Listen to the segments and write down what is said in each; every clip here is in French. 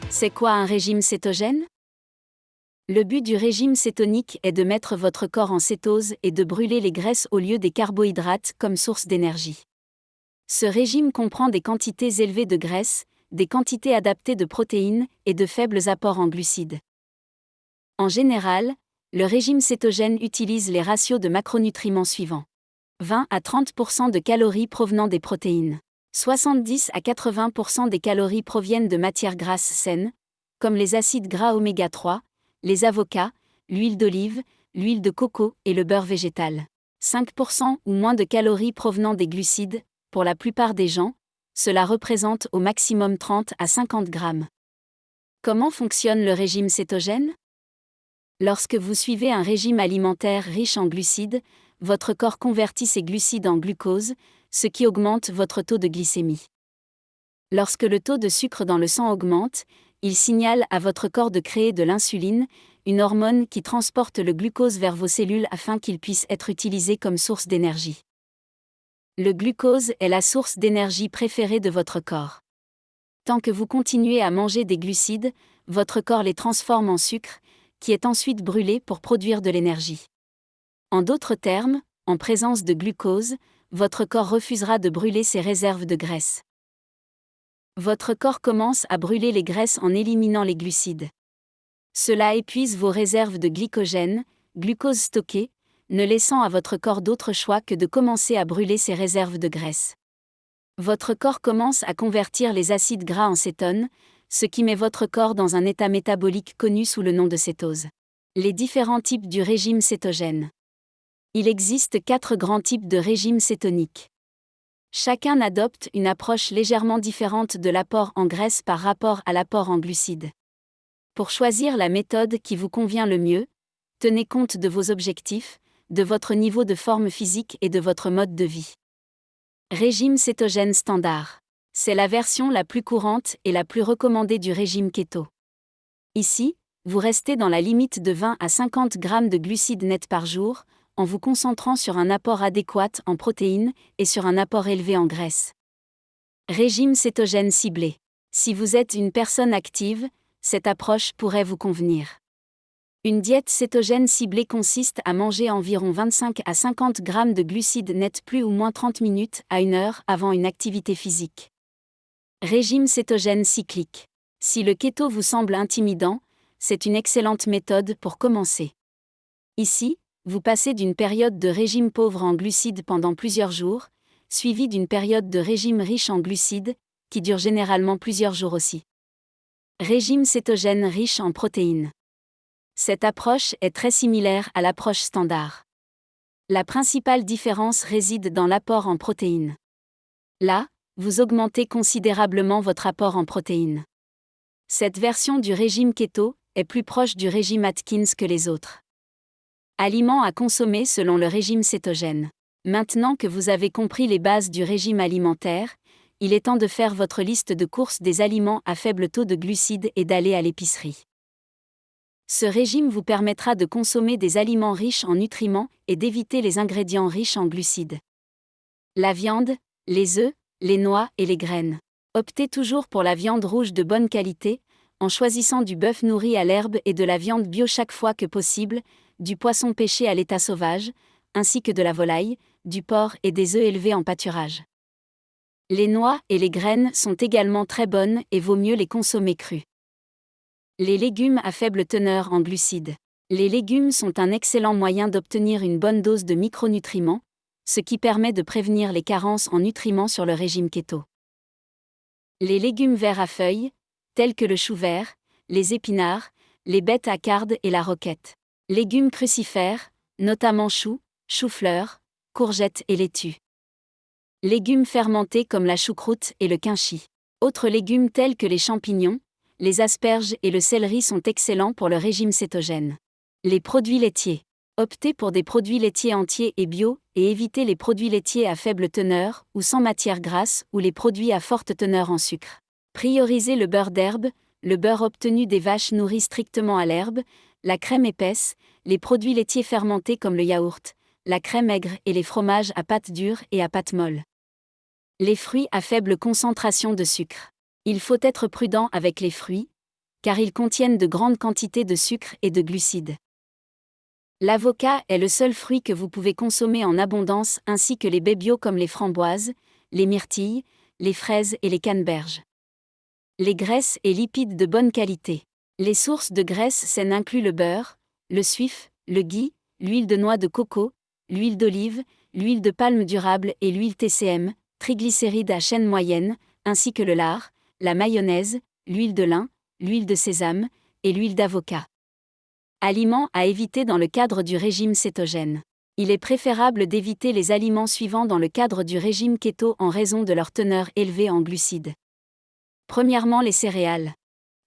C'est quoi un régime cétogène? Le but du régime cétonique est de mettre votre corps en cétose et de brûler les graisses au lieu des carbohydrates comme source d'énergie. Ce régime comprend des quantités élevées de graisses, des quantités adaptées de protéines et de faibles apports en glucides. En général, le régime cétogène utilise les ratios de macronutriments suivants. 20 à 30% de calories provenant des protéines. 70 à 80% des calories proviennent de matières grasses saines, comme les acides gras oméga 3, les avocats, l'huile d'olive, l'huile de coco et le beurre végétal. 5% ou moins de calories provenant des glucides, pour la plupart des gens, cela représente au maximum 30 à 50 grammes. Comment fonctionne le régime cétogène? Lorsque vous suivez un régime alimentaire riche en glucides, votre corps convertit ces glucides en glucose, ce qui augmente votre taux de glycémie. Lorsque le taux de sucre dans le sang augmente, il signale à votre corps de créer de l'insuline, une hormone qui transporte le glucose vers vos cellules afin qu'il puisse être utilisé comme source d'énergie. Le glucose est la source d'énergie préférée de votre corps. Tant que vous continuez à manger des glucides, votre corps les transforme en sucre, qui est ensuite brûlé pour produire de l'énergie. En d'autres termes, en présence de glucose, votre corps refusera de brûler ses réserves de graisse. Votre corps commence à brûler les graisses en éliminant les glucides. Cela épuise vos réserves de glycogène, glucose stockée, ne laissant à votre corps d'autre choix que de commencer à brûler ses réserves de graisse. Votre corps commence à convertir les acides gras en cétones, ce qui met votre corps dans un état métabolique connu sous le nom de cétose. Les différents types du régime cétogène. Il existe 4 grands types de régime cétonique. Chacun adopte une approche légèrement différente de l'apport en graisse par rapport à l'apport en glucides. Pour choisir la méthode qui vous convient le mieux, tenez compte de vos objectifs, de votre niveau de forme physique et de votre mode de vie. Régime cétogène standard. C'est la version la plus courante et la plus recommandée du régime keto. Ici, vous restez dans la limite de 20 à 50 grammes de glucides nets par jour, en vous concentrant sur un apport adéquat en protéines et sur un apport élevé en graisse. Régime cétogène ciblé. Si vous êtes une personne active, cette approche pourrait vous convenir. Une diète cétogène ciblée consiste à manger environ 25 à 50 grammes de glucides nets plus ou moins 30 minutes à 1 heure avant une activité physique. Régime cétogène cyclique. Si le keto vous semble intimidant, c'est une excellente méthode pour commencer. Ici, vous passez d'une période de régime pauvre en glucides pendant plusieurs jours, suivie d'une période de régime riche en glucides, qui dure généralement plusieurs jours aussi. Régime cétogène riche en protéines. Cette approche est très similaire à l'approche standard. La principale différence réside dans l'apport en protéines. Là, vous augmentez considérablement votre apport en protéines. Cette version du régime keto est plus proche du régime Atkins que les autres. Aliments à consommer selon le régime cétogène. Maintenant que vous avez compris les bases du régime alimentaire, il est temps de faire votre liste de courses des aliments à faible taux de glucides et d'aller à l'épicerie. Ce régime vous permettra de consommer des aliments riches en nutriments et d'éviter les ingrédients riches en glucides. La viande, les œufs, les noix et les graines. Optez toujours pour la viande rouge de bonne qualité, en choisissant du bœuf nourri à l'herbe et de la viande bio chaque fois que possible, du poisson pêché à l'état sauvage, ainsi que de la volaille, du porc et des œufs élevés en pâturage. Les noix et les graines sont également très bonnes et vaut mieux les consommer crus. Les légumes à faible teneur en glucides. Les légumes sont un excellent moyen d'obtenir une bonne dose de micronutriments, ce qui permet de prévenir les carences en nutriments sur le régime keto. Les légumes verts à feuilles, tels que le chou vert, les épinards, les bêtes à cardes et la roquette. Légumes crucifères, notamment choux, choux-fleurs, courgettes et laitues. Légumes fermentés comme la choucroute et le quinchi. Autres légumes tels que les champignons, les asperges et le céleri sont excellents pour le régime cétogène. Les produits laitiers. Optez pour des produits laitiers entiers et bio, et évitez les produits laitiers à faible teneur ou sans matière grasse ou les produits à forte teneur en sucre. Priorisez le beurre d'herbe, le beurre obtenu des vaches nourries strictement à l'herbe, la crème épaisse, les produits laitiers fermentés comme le yaourt, la crème aigre et les fromages à pâte dure et à pâte molle. Les fruits à faible concentration de sucre. Il faut être prudent avec les fruits, car ils contiennent de grandes quantités de sucre et de glucides. L'avocat est le seul fruit que vous pouvez consommer en abondance, ainsi que les baies bio comme les framboises, les myrtilles, les fraises et les canneberges. Les graisses et lipides de bonne qualité. Les sources de graisses saines incluent le beurre, le suif, le ghee, l'huile de noix de coco, l'huile d'olive, l'huile de palme durable et l'huile TCM, triglycérides à chaîne moyenne, ainsi que le lard, la mayonnaise, l'huile de lin, l'huile de sésame et l'huile d'avocat. Aliments à éviter dans le cadre du régime cétogène. Il est préférable d'éviter les aliments suivants dans le cadre du régime keto en raison de leur teneur élevée en glucides. Premièrement, les céréales.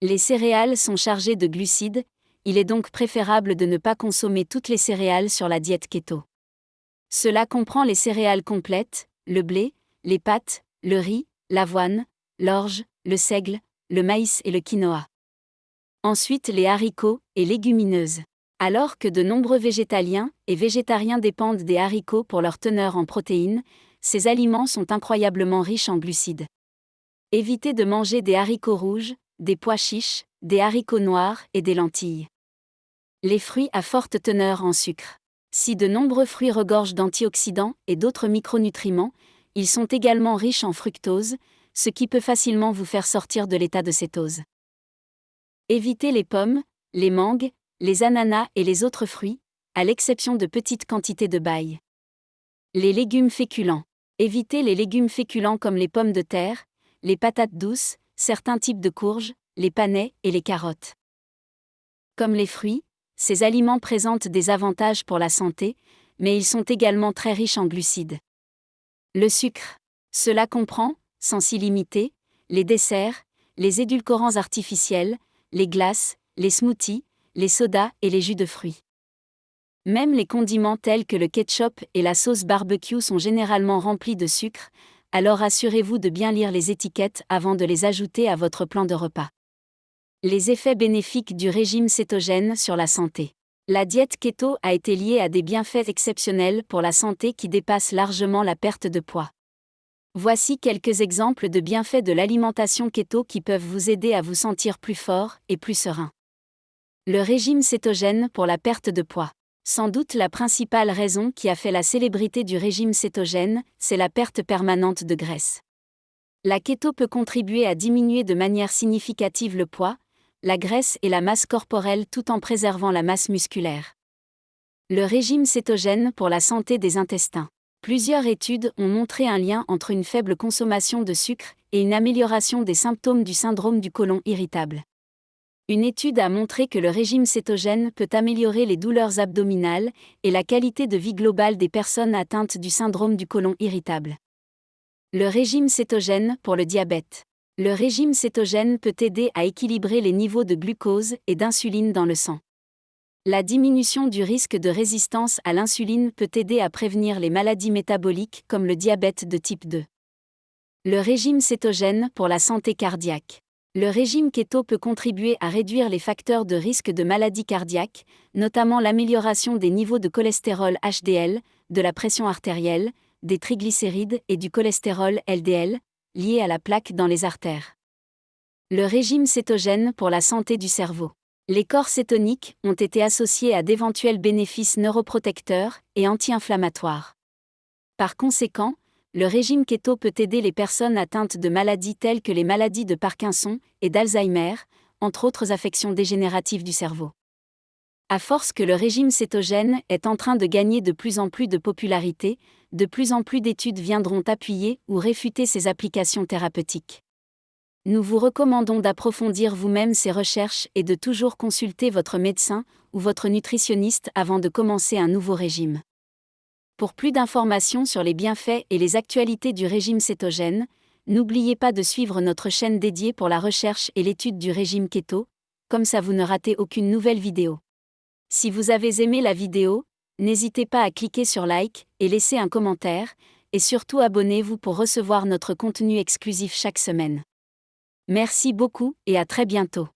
Les céréales sont chargées de glucides, il est donc préférable de ne pas consommer toutes les céréales sur la diète keto. Cela comprend les céréales complètes, le blé, les pâtes, le riz, l'avoine, l'orge, le seigle, le maïs et le quinoa. Ensuite, les haricots et légumineuses. Alors que de nombreux végétaliens et végétariens dépendent des haricots pour leur teneur en protéines, ces aliments sont incroyablement riches en glucides. Évitez de manger des haricots rouges, des pois chiches, des haricots noirs et des lentilles. Les fruits à forte teneur en sucre. Si de nombreux fruits regorgent d'antioxydants et d'autres micronutriments, ils sont également riches en fructose, ce qui peut facilement vous faire sortir de l'état de cétose. Évitez les pommes, les mangues, les ananas et les autres fruits, à l'exception de petites quantités de bail. Les légumes féculents. Évitez les légumes féculents comme les pommes de terre, les patates douces, certains types de courges, les panais et les carottes. Comme les fruits, ces aliments présentent des avantages pour la santé, mais ils sont également très riches en glucides. Le sucre. Cela comprend, sans illimité, les desserts, les édulcorants artificiels, les glaces, les smoothies, les sodas et les jus de fruits. Même les condiments tels que le ketchup et la sauce barbecue sont généralement remplis de sucre, alors assurez-vous de bien lire les étiquettes avant de les ajouter à votre plan de repas. Les effets bénéfiques du régime cétogène sur la santé. La diète keto a été liée à des bienfaits exceptionnels pour la santé qui dépassent largement la perte de poids. Voici quelques exemples de bienfaits de l'alimentation keto qui peuvent vous aider à vous sentir plus fort et plus serein. Le régime cétogène pour la perte de poids. Sans doute la principale raison qui a fait la célébrité du régime cétogène, c'est la perte permanente de graisse. La keto peut contribuer à diminuer de manière significative le poids, la graisse et la masse corporelle tout en préservant la masse musculaire. Le régime cétogène pour la santé des intestins. Plusieurs études ont montré un lien entre une faible consommation de sucre et une amélioration des symptômes du syndrome du côlon irritable. Une étude a montré que le régime cétogène peut améliorer les douleurs abdominales et la qualité de vie globale des personnes atteintes du syndrome du côlon irritable. Le régime cétogène pour le diabète. Le régime cétogène peut aider à équilibrer les niveaux de glucose et d'insuline dans le sang. La diminution du risque de résistance à l'insuline peut aider à prévenir les maladies métaboliques comme le diabète de type 2. Le régime cétogène pour la santé cardiaque. Le régime keto peut contribuer à réduire les facteurs de risque de maladies cardiaques, notamment l'amélioration des niveaux de cholestérol HDL, de la pression artérielle, des triglycérides et du cholestérol LDL, liés à la plaque dans les artères. Le régime cétogène pour la santé du cerveau. Les corps cétoniques ont été associés à d'éventuels bénéfices neuroprotecteurs et anti-inflammatoires. Par conséquent, le régime keto peut aider les personnes atteintes de maladies telles que les maladies de Parkinson et d'Alzheimer, entre autres affections dégénératives du cerveau. À force que le régime cétogène est en train de gagner de plus en plus de popularité, de plus en plus d'études viendront appuyer ou réfuter ses applications thérapeutiques. Nous vous recommandons d'approfondir vous-même ces recherches et de toujours consulter votre médecin ou votre nutritionniste avant de commencer un nouveau régime. Pour plus d'informations sur les bienfaits et les actualités du régime cétogène, n'oubliez pas de suivre notre chaîne dédiée pour la recherche et l'étude du régime keto, comme ça vous ne ratez aucune nouvelle vidéo. Si vous avez aimé la vidéo, n'hésitez pas à cliquer sur like et laisser un commentaire, et surtout abonnez-vous pour recevoir notre contenu exclusif chaque semaine. Merci beaucoup et à très bientôt.